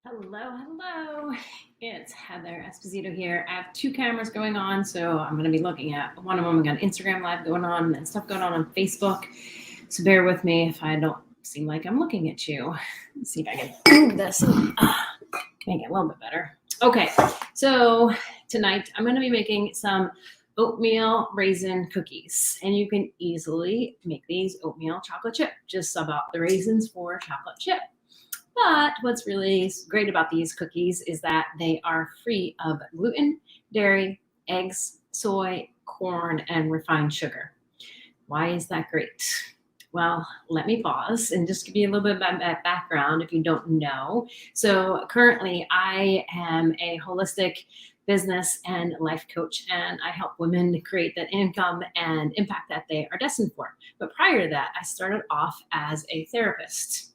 Hello. It's Heather Esposito here. I have two cameras going on, so I'm going to be looking at one of them. I got Instagram Live going on and stuff going on Facebook. So bear with me if I don't seem like I'm looking at you. Let's see if I can move this and make it a little bit better. Okay, so tonight I'm going to be making some oatmeal raisin cookies, and you can easily make these oatmeal chocolate chip. Just sub out the raisins for chocolate chip. But what's really great about these cookies is that they are free of gluten, dairy, eggs, soy, corn, and refined sugar. Why is that great? Well, let me pause and just give you a little bit of background if you don't know. So currently I am a holistic business and life coach, and I help women create that income and impact that they are destined for. But prior to that, I started off as a therapist.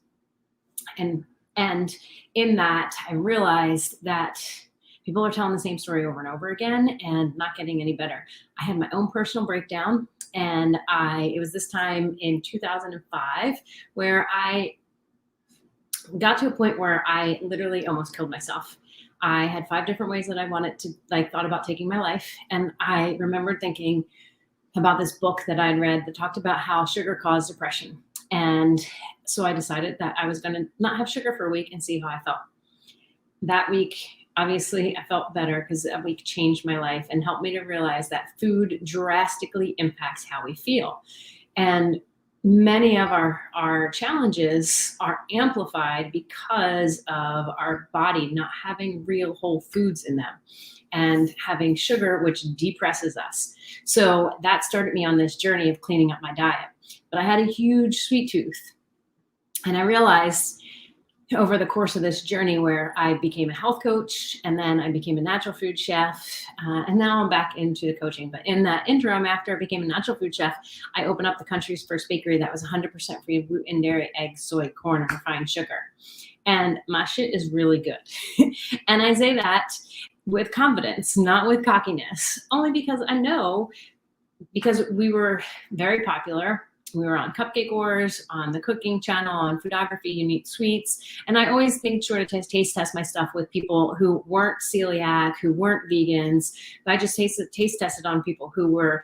And in that, I realized that people are telling the same story over and over again and not getting any better. I had my own personal breakdown, and it was this time in 2005 where I got to a point where I literally almost killed myself. I had 5 different ways that I wanted to, thought about taking my life. And I remembered thinking about this book that I'd read that talked about how sugar caused depression. And so I decided that I was going to not have sugar for a week and see how I felt. That week, obviously, I felt better because that week changed my life and helped me to realize that food drastically impacts how we feel. And many of our challenges are amplified because of our body not having real whole foods in them and having sugar, which depresses us. So that started me on this journey of cleaning up my diet. But I had a huge sweet tooth. And I realized over the course of this journey where I became a health coach, and then I became a natural food chef, and now I'm back into the coaching. But in that interim, after I became a natural food chef, I opened up the country's first bakery that was 100% free of gluten, dairy, eggs, soy, corn, and refined sugar. And my shit is really good. And I say that with confidence, not with cockiness, only because I know, because we were very popular. We were on Cupcake Wars, on the cooking channel, on Foodography, Unique Sweets. And I always made sure to taste test my stuff with people who weren't celiac, who weren't vegans. But I just taste tested on people who were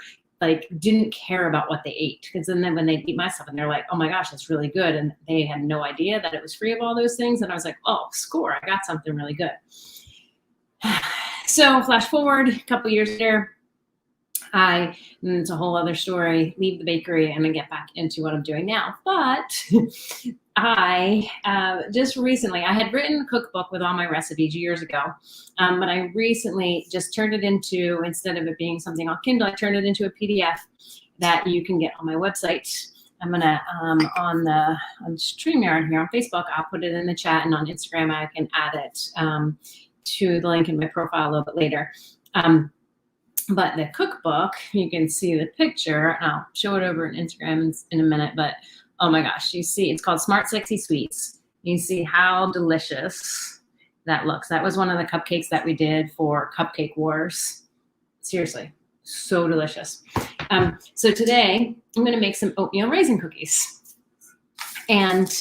didn't care about what they ate. Because then when they eat my stuff and they're like, oh my gosh, that's really good. And they had no idea that it was free of all those things. And I was like, oh, score, I got something really good. So flash forward a couple years later, it's a whole other story, leave the bakery and then get back into what I'm doing now. But I just recently, I had written a cookbook with all my recipes years ago, but I recently just turned it into, instead of it being something on Kindle, I turned it into a PDF that you can get on my website. I'm gonna on StreamYard here on Facebook, I'll put it in the chat, and on Instagram I can add it to the link in my profile a little bit later. But the cookbook, you can see the picture, and I'll show it over on Instagram in a minute, but oh my gosh, you see, it's called Smart Sexy Sweets. You see how delicious that looks. That was one of the cupcakes that we did for Cupcake Wars. Seriously, so delicious. So today, I'm gonna make some oatmeal raisin cookies. And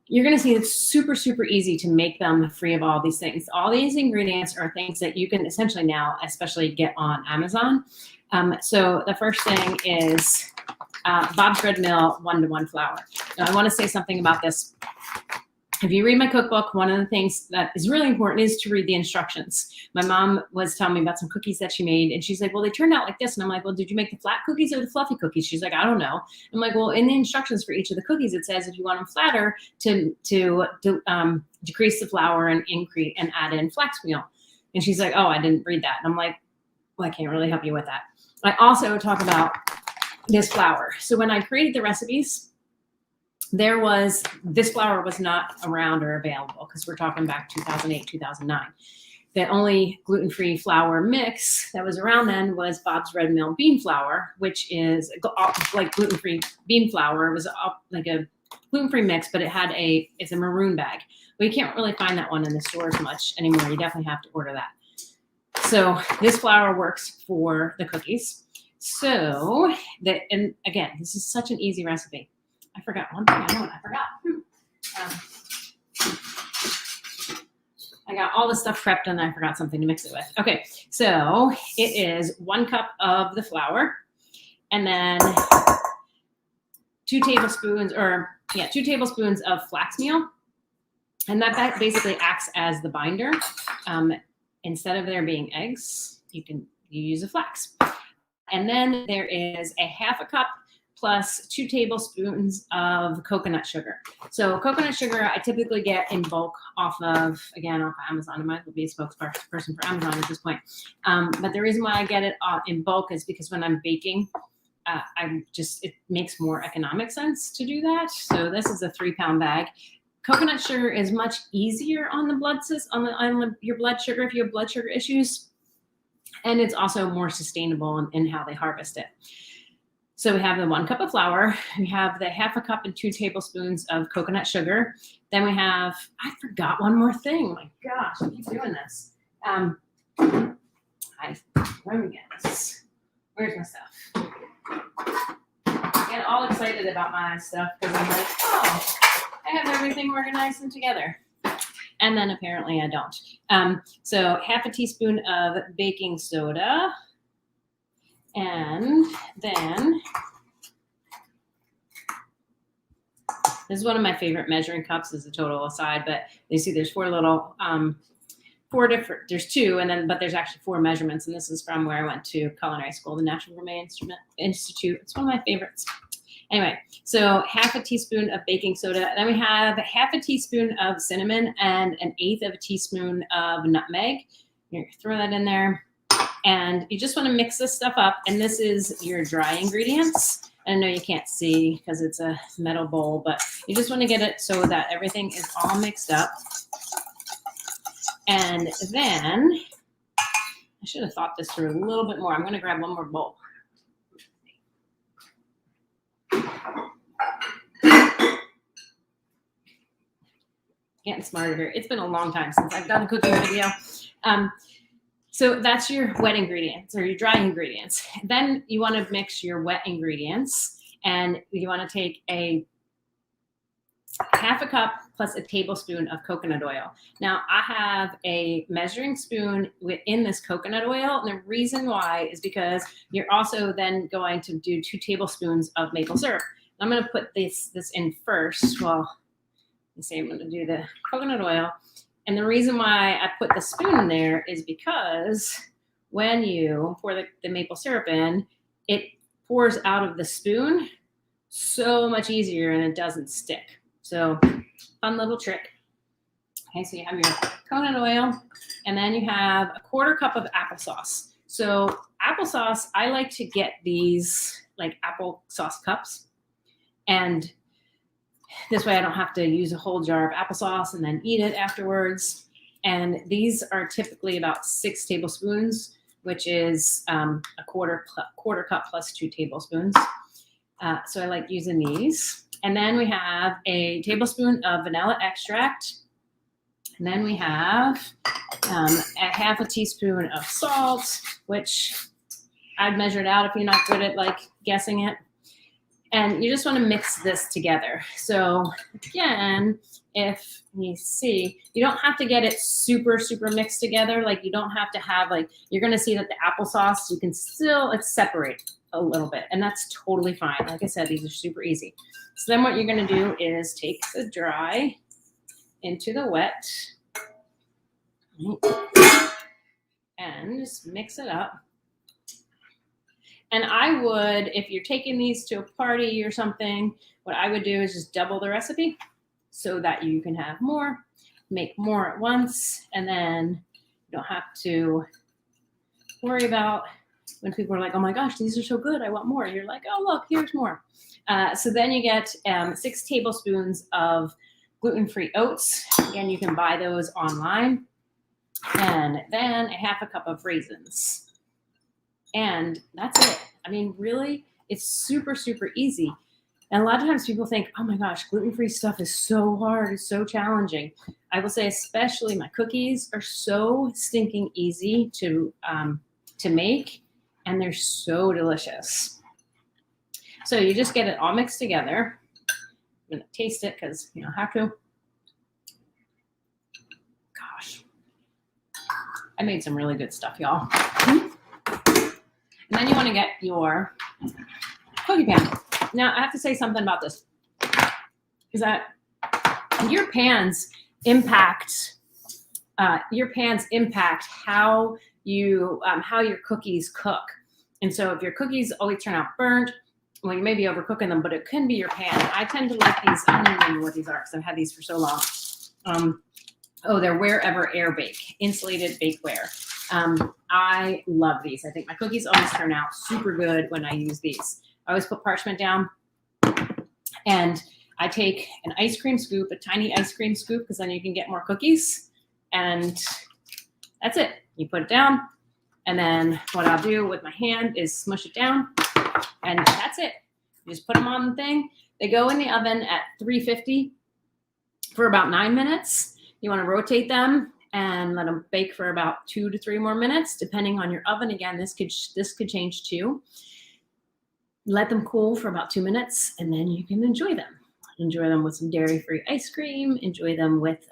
you're going to see it's super, super easy to make them free of all these things. All these ingredients are things that you can essentially now, especially get on Amazon. So the first thing is Bob's Red Mill 1-to-1 flour. Now, I want to say something about this. If you read my cookbook, one of the things that is really important is to read the instructions. My mom was telling me about some cookies that she made, and she's like, well, they turned out like this. And I'm like, well, did you make the flat cookies or the fluffy cookies? She's like, I don't know. I'm like, well, in the instructions for each of the cookies, it says if you want them flatter, to decrease the flour and increase and add in flax meal. And she's like, oh, I didn't read that. And I'm like, well, I can't really help you with that. I also talk about this flour. So when I created the recipes, this flour was not around or available, because we're talking back 2008, 2009. The only gluten-free flour mix that was around then was Bob's Red Mill bean flour, which is like gluten-free bean flour. It was like a gluten-free mix, but it's a maroon bag. But you can't really find that one in the stores much anymore. You definitely have to order that. So this flour works for the cookies. So and again, this is such an easy recipe. I forgot one thing. I know what I forgot. I got all the stuff prepped and I forgot something to mix it with. Okay, so it is 1 cup of the flour and then 2 tablespoons of flax meal. And that basically acts as the binder. Instead of there being eggs, you use a flax. And then there is a 1/2 cup plus 2 tablespoons of coconut sugar. So coconut sugar, I typically get in bulk off of Amazon. I might be a spokesperson for Amazon at this point. But the reason why I get it in bulk is because when I'm baking, it makes more economic sense to do that. So this is a 3-pound bag. Coconut sugar is much easier on the your blood sugar if you have blood sugar issues, and it's also more sustainable in how they harvest it. So we have the 1 cup of flour, we have the 1/2 cup and 2 tablespoons of coconut sugar. Then we have, I forgot one more thing. My gosh, I keep doing this. Let me get this. Where's my stuff? I get all excited about my stuff because I'm like, oh, I have everything organized and together. And then apparently I don't. So 1/2 teaspoon of baking soda. And then this is one of my favorite measuring cups as a total aside, but you see there's 4 little, there's 2, but there's actually 4 measurements. And this is from where I went to culinary school, the National Gourmet Institute. It's one of my favorites. Anyway, so 1/2 teaspoon of baking soda. Then we have 1/2 teaspoon of cinnamon and 1/8 teaspoon of nutmeg. You throw that in there. And you just want to mix this stuff up. And this is your dry ingredients. I know you can't see because it's a metal bowl, but you just want to get it so that everything is all mixed up. And then, I should have thought this through a little bit more. I'm going to grab one more bowl. Getting smarter here. It's been a long time since I've done a cooking video. So that's your wet ingredients or your dry ingredients. Then you want to mix your wet ingredients, and you want to take a 1/2 cup plus a tablespoon of coconut oil. Now I have a measuring spoon within this coconut oil. And the reason why is because you're also then going to do 2 tablespoons of maple syrup. I'm going to put this in first. Well, let me say I'm going to do the coconut oil. And the reason why I put the spoon in there is because when you pour the maple syrup in, it pours out of the spoon so much easier and it doesn't stick. So fun little trick. Okay, so you have your coconut oil and then you have a 1/4 cup of applesauce. So applesauce, I like to get these like applesauce cups, and this way I don't have to use a whole jar of applesauce and then eat it afterwards. And these are typically about 6 tablespoons, which is a quarter cup plus 2 tablespoons. So I like using these. And then we have a tablespoon of vanilla extract. And then we have a 1/2 teaspoon of salt, which I'd measure it out if you're not good at like guessing it. And you just want to mix this together. So again, if you see, you don't have to get it super, super mixed together. Like you don't have to have like, you're going to see that the applesauce, you can still, it's separate a little bit, and that's totally fine. Like I said, these are super easy. So then what you're going to do is take the dry into the wet and just mix it up. And I would, if you're taking these to a party or something, what I would do is just double the recipe so that you can have more, make more at once, and then you don't have to worry about when people are like, oh my gosh, these are so good, I want more. You're like, oh, look, here's more. So then you get 6 tablespoons of gluten-free oats. Again, you can buy those online. And then a 1/2 cup of raisins. And that's it. I mean, really, it's super, super easy. And a lot of times people think, oh my gosh, gluten-free stuff is so hard, it's so challenging. I will say, especially my cookies are so stinking easy to make, and they're so delicious. So you just get it all mixed together. I'm gonna taste it because you don't have to. Gosh, I made some really good stuff, y'all. And then you want to get your cookie pan. Now, I have to say something about this, is that your pans impact how your cookies cook. And so if your cookies always turn out burnt, well, you may be overcooking them, but it can be your pan. I tend to like these. I don't even remember what these are because I've had these for so long. They're Wherever Air Bake, insulated bakeware. I love these. I think my cookies always turn out super good when I use these. I always put parchment down, and I take an ice cream scoop, a tiny ice cream scoop, because then you can get more cookies. And that's it. You put it down, and then what I'll do with my hand is smush it down, and that's it. You just put them on the thing. They go in the oven at 350 for about 9 minutes. You want to rotate them and let them bake for about 2 to 3 more minutes, depending on your oven. Again, this could change too. Let them cool for about 2 minutes, and then you can enjoy them. Enjoy them with some dairy-free ice cream. Enjoy them with,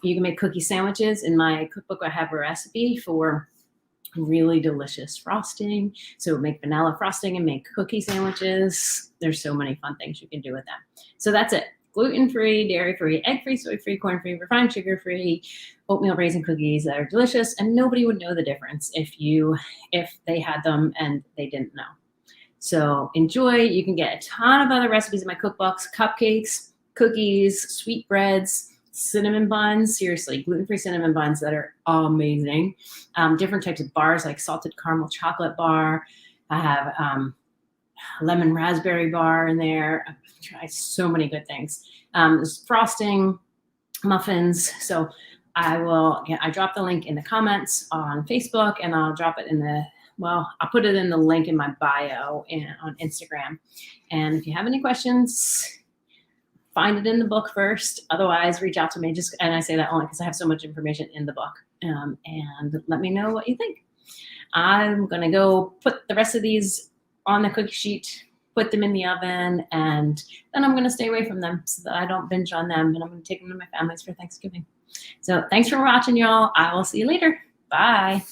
you can make cookie sandwiches. In my cookbook, I have a recipe for really delicious frosting. So make vanilla frosting and make cookie sandwiches. There's so many fun things you can do with them. So that's it. Gluten-free, dairy-free, egg-free, soy-free, corn-free, refined sugar-free, oatmeal raisin cookies that are delicious, and nobody would know the difference if they had them and they didn't know. So enjoy. You can get a ton of other recipes in my cookbooks: cupcakes, cookies, sweetbreads, cinnamon buns. Seriously, gluten-free cinnamon buns that are amazing. Different types of bars like salted caramel chocolate bar. I have lemon raspberry bar in there. I've tried so many good things. There's frosting, muffins. So I drop the link in the comments on Facebook, and I'll drop it I'll put it in the link in my bio on Instagram. And if you have any questions, find it in the book first. Otherwise, reach out to me. And I say that only because I have so much information in the book. And let me know what you think. I'm going to go put the rest of these on the cookie sheet, put them in the oven, and then I'm going to stay away from them so that I don't binge on them. And I'm going to take them to my family's for Thanksgiving. So thanks for watching, y'all. I will see you later. Bye.